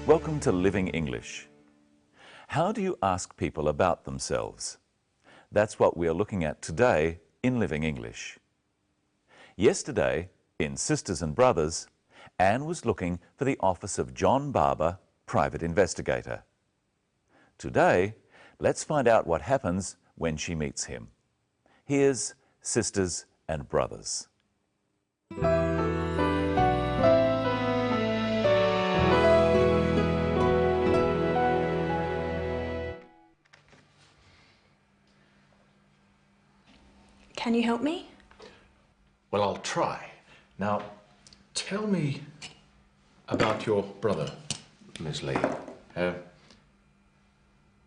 Welcome to Living English. How do you ask people about themselves? That's what we are looking at today in Living English. Yesterday, in Sisters and Brothers, Anne was looking for the office of John Barber, private investigator. Today, let's find out what happens when she meets him. Here's Sisters and Brothers. Can you help me? Well, I'll try. Now, tell me about your brother, Miss Lee. How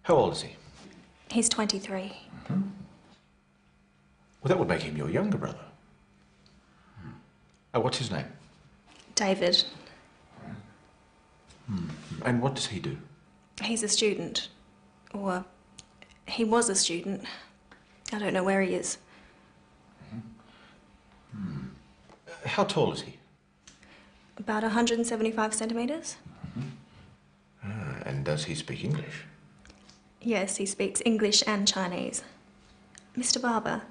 old is he? He's 23. Well, that would make him your younger brother. What's his name? David. And what does he do? He's a student. Or he was a student. I don't know where he is. How tall is he? About 175 centimetres. And does he speak English? Yes, he speaks English and Chinese. Mr. Barber,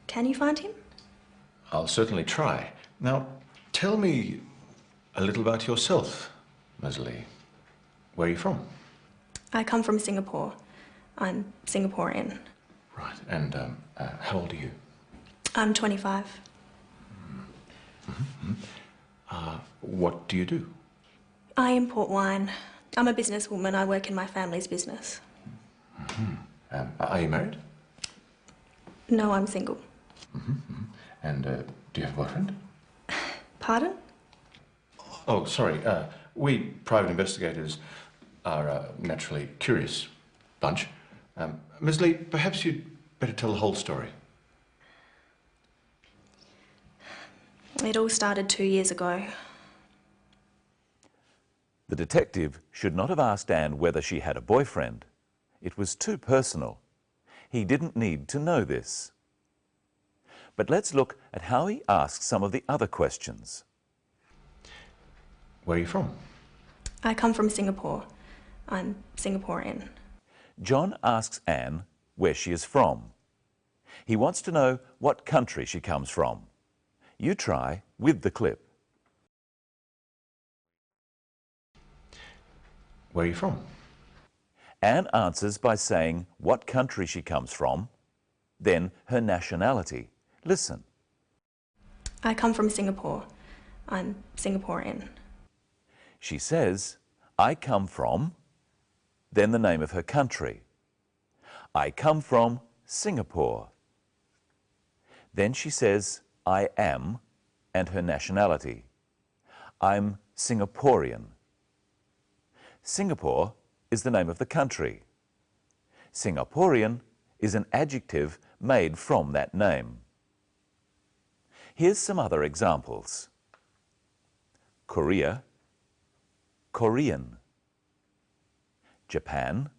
can you find him? I'll certainly try. Now, tell me a little about yourself, Miss Lee. Where are you from? I come from Singapore. I'm Singaporean. Right. And how old are you? I'm 25. What do you do? I import wine. I'm a businesswoman. I work in my family's business. Are you married? No, I'm single. And do you have a boyfriend? Pardon? Oh, sorry. We private investigators are a naturally curious bunch. Miss Lee, perhaps you'd better tell the whole story. It all started 2 years ago. The detective should not have asked Anne whether she had a boyfriend. It was too personal. He didn't need to know this. But let's look at how he asks some of the other questions. Where are you from? I come from Singapore. I'm Singaporean. John asks Anne where she is from. He wants to know what country she comes from. You try with the clip. Where are you from? Anne answers by saying what country she comes from, then her nationality. Listen. I come from Singapore. I'm Singaporean. She says, I come from, then the name of her country. I come from Singapore. Then she says, I am, and her nationality. I'm Singaporean. Singapore is the name of the country. Singaporean is an adjective made from that name. Here's some other examples. Korea, Korean. Japan,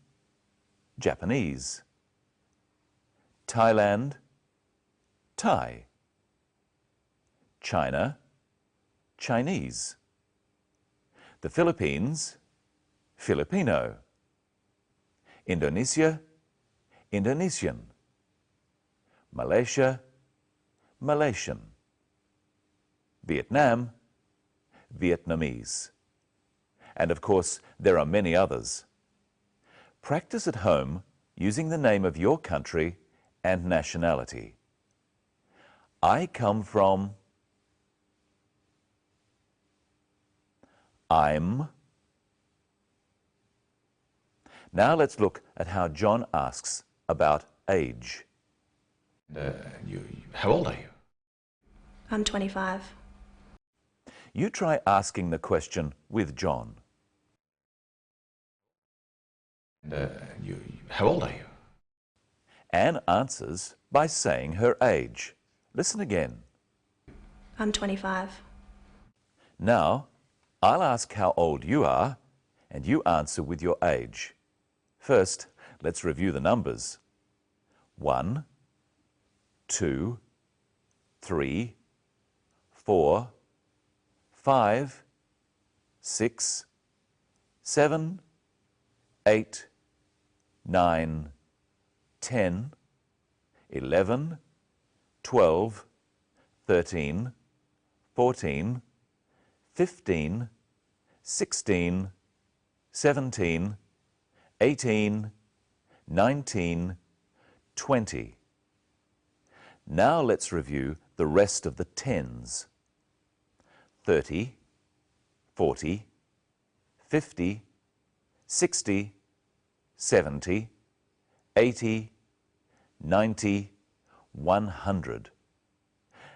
Japanese. Thailand, Thai. China, Chinese. The Philippines, Filipino. Indonesia, Indonesian. Malaysia, Malaysian. Vietnam, Vietnamese. And of course, there are many others. Practice at home using the name of your country and nationality. I come from. I'm. Now let's look at how John asks about age. How old are you? I'm 25. You try asking the question with John. How old are you? Anne answers by saying her age. Listen again. I'm 25. Now, I'll ask how old you are, and you answer with your age. First, let's review the numbers. 1, 2, 3, 4, 5, 6, 7, 8, 9, 10, 11, 12, 13, 14, 15, 16, 17, 18, 19, 20. Now let's review the rest of the tens. 30, 40, 50, 60, 70, 80, 90, 100.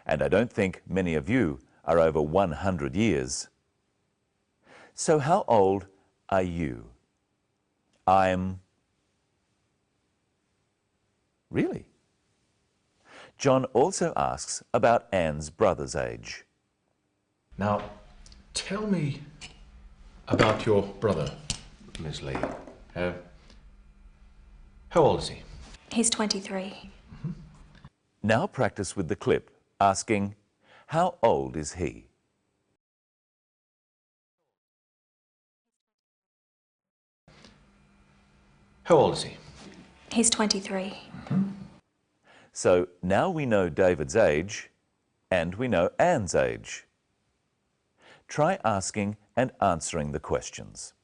And I don't think many of you are over 100 years. So how old are you? I'm... Really? John also asks about Anne's brother's age. Now, tell me about your brother, Miss Lee. How old is he? He's 23. Now practice with the clip, asking, how old is he? How old is he? He's 23. So now we know David's age and we know Anne's age. Try asking and answering the questions.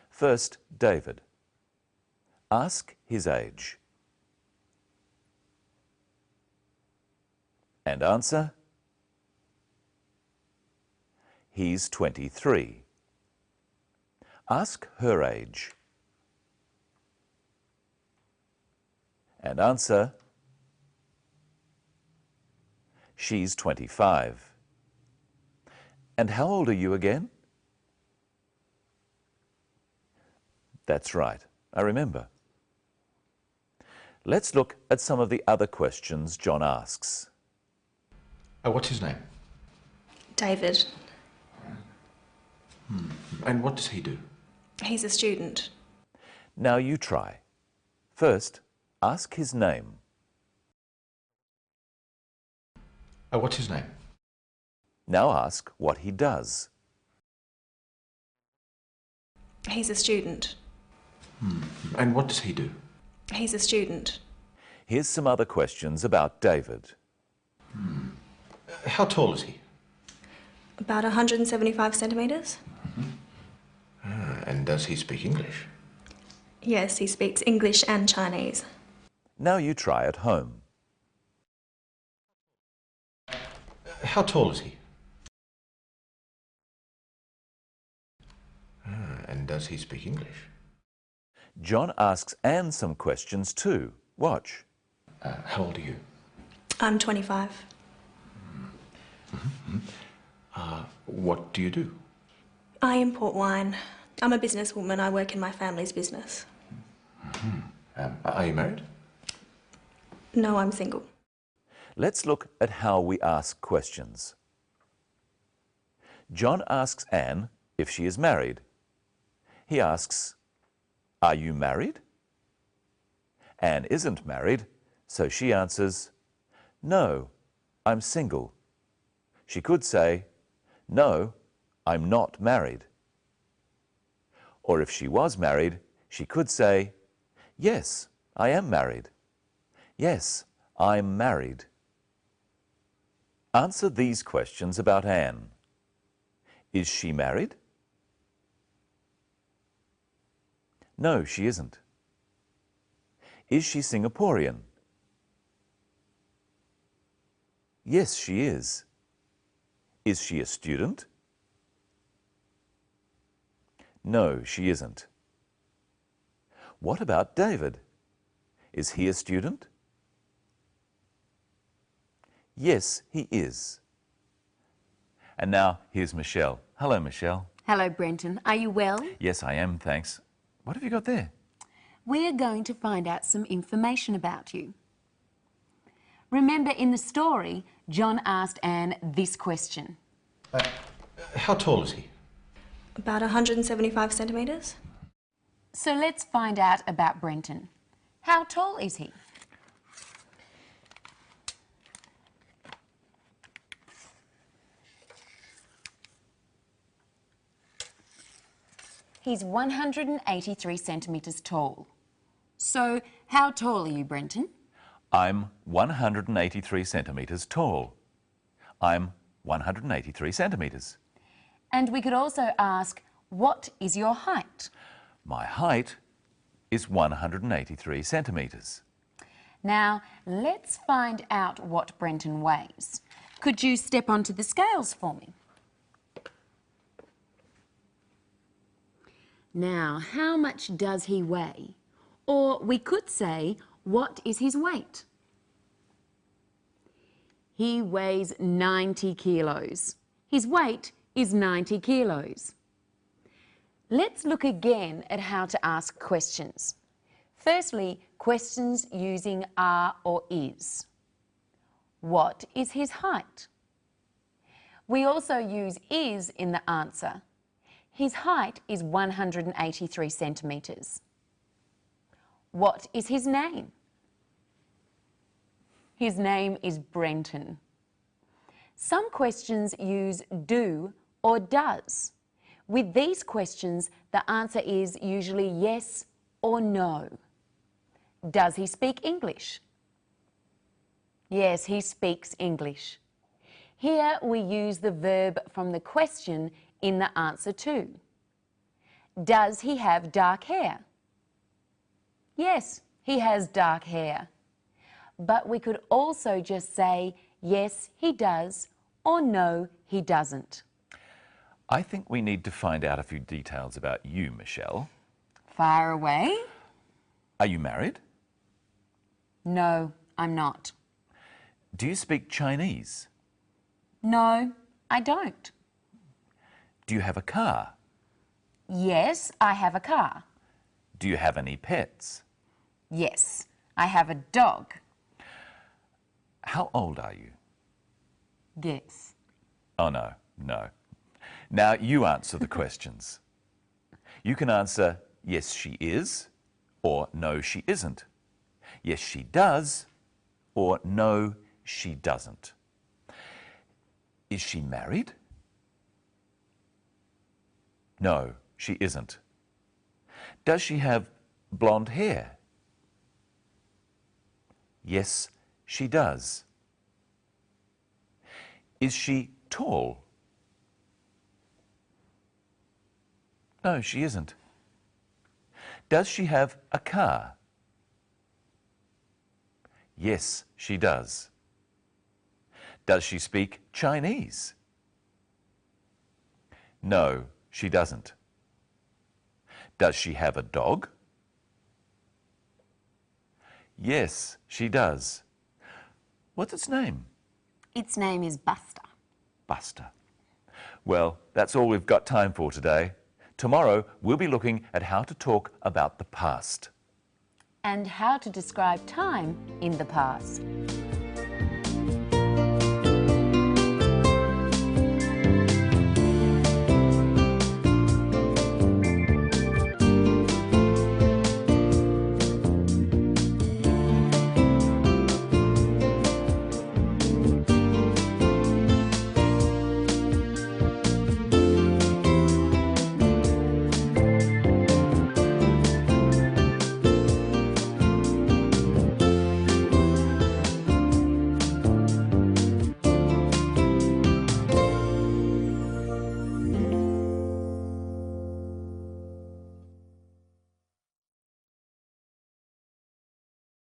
First, David. Ask his age. And answer. He's 23. Ask her age. And answer. She's 25. And how old are you again? That's right, I remember. Let's look at some of the other questions John asks. What's his name? David. And what does he do? He's a student. Now you try. First, ask his name. What's his name? Now ask what he does. He's a student. And what does he do? He's a student. Here's some other questions about David. How tall is he? About 175 centimetres. And does he speak English? Yes, he speaks English and Chinese. Now you try at home. How tall is he? And does he speak English? John asks Anne some questions too. Watch. How old are you? I'm 25. What do you do? I import wine. I'm a businesswoman. I work in my family's business. Are you married? No, I'm single. Let's look at how we ask questions. John asks Anne if she is married. He asks, are you married? Anne isn't married, so she answers, no, I'm single. She could say, no, I'm not married. Or if she was married, she could say, yes, I am married. Yes, I'm married. Answer these questions about Anne. Is she married? No, she isn't. Is she Singaporean? Yes, she is. Is she a student? No, she isn't. What about David? Is he a student? Yes, he is. And now here's Michelle. Hello, Michelle. Hello, Brenton. Are you well? Yes, I am, thanks. What have you got there? We're going to find out some information about you. Remember, in the story, John asked Anne this question. How tall is he? About 175 centimetres. So let's find out about Brenton. How tall is he? He's 183 centimetres tall. So, how tall are you, Brenton? I'm 183 centimetres tall. I'm 183 centimetres. And we could also ask, what is your height? My height is 183 centimetres. Now, let's find out what Brenton weighs. Could you step onto the scales for me? Now, how much does he weigh? Or we could say, what is his weight? He weighs 90 kilos. His weight is 90 kilos. Let's look again at how to ask questions. Firstly, questions using are or is. What is his height? We also use is in the answer. His height is 183 centimetres. What is his name? His name is Brenton. Some questions use do or does. With these questions, the answer is usually yes or no. Does he speak English? Yes, he speaks English. Here we use the verb from the question in the answer too. Does he have dark hair? Yes, he has dark hair. But we could also just say, yes, he does, or no, he doesn't. I think we need to find out a few details about you, Michelle. Fire away. Are you married? No, I'm not. Do you speak Chinese? No, I don't. Do you have a car? Yes, I have a car. Do you have any pets? Yes, I have a dog. How old are you? Guess. Oh, no. Now you answer the questions. You can answer, yes, she is, or no, she isn't. Yes, she does, or no, she doesn't. Is she married? No, she isn't. Does she have blonde hair? Yes, she does. Is she tall? No, she isn't. Does she have a car? Yes, she does. Does she speak Chinese? No, she doesn't. Does she have a dog? Yes, she does. What's its name? Its name is Buster. Buster. Well, that's all we've got time for today. Tomorrow, we'll be looking at how to talk about the past. And how to describe time in the past.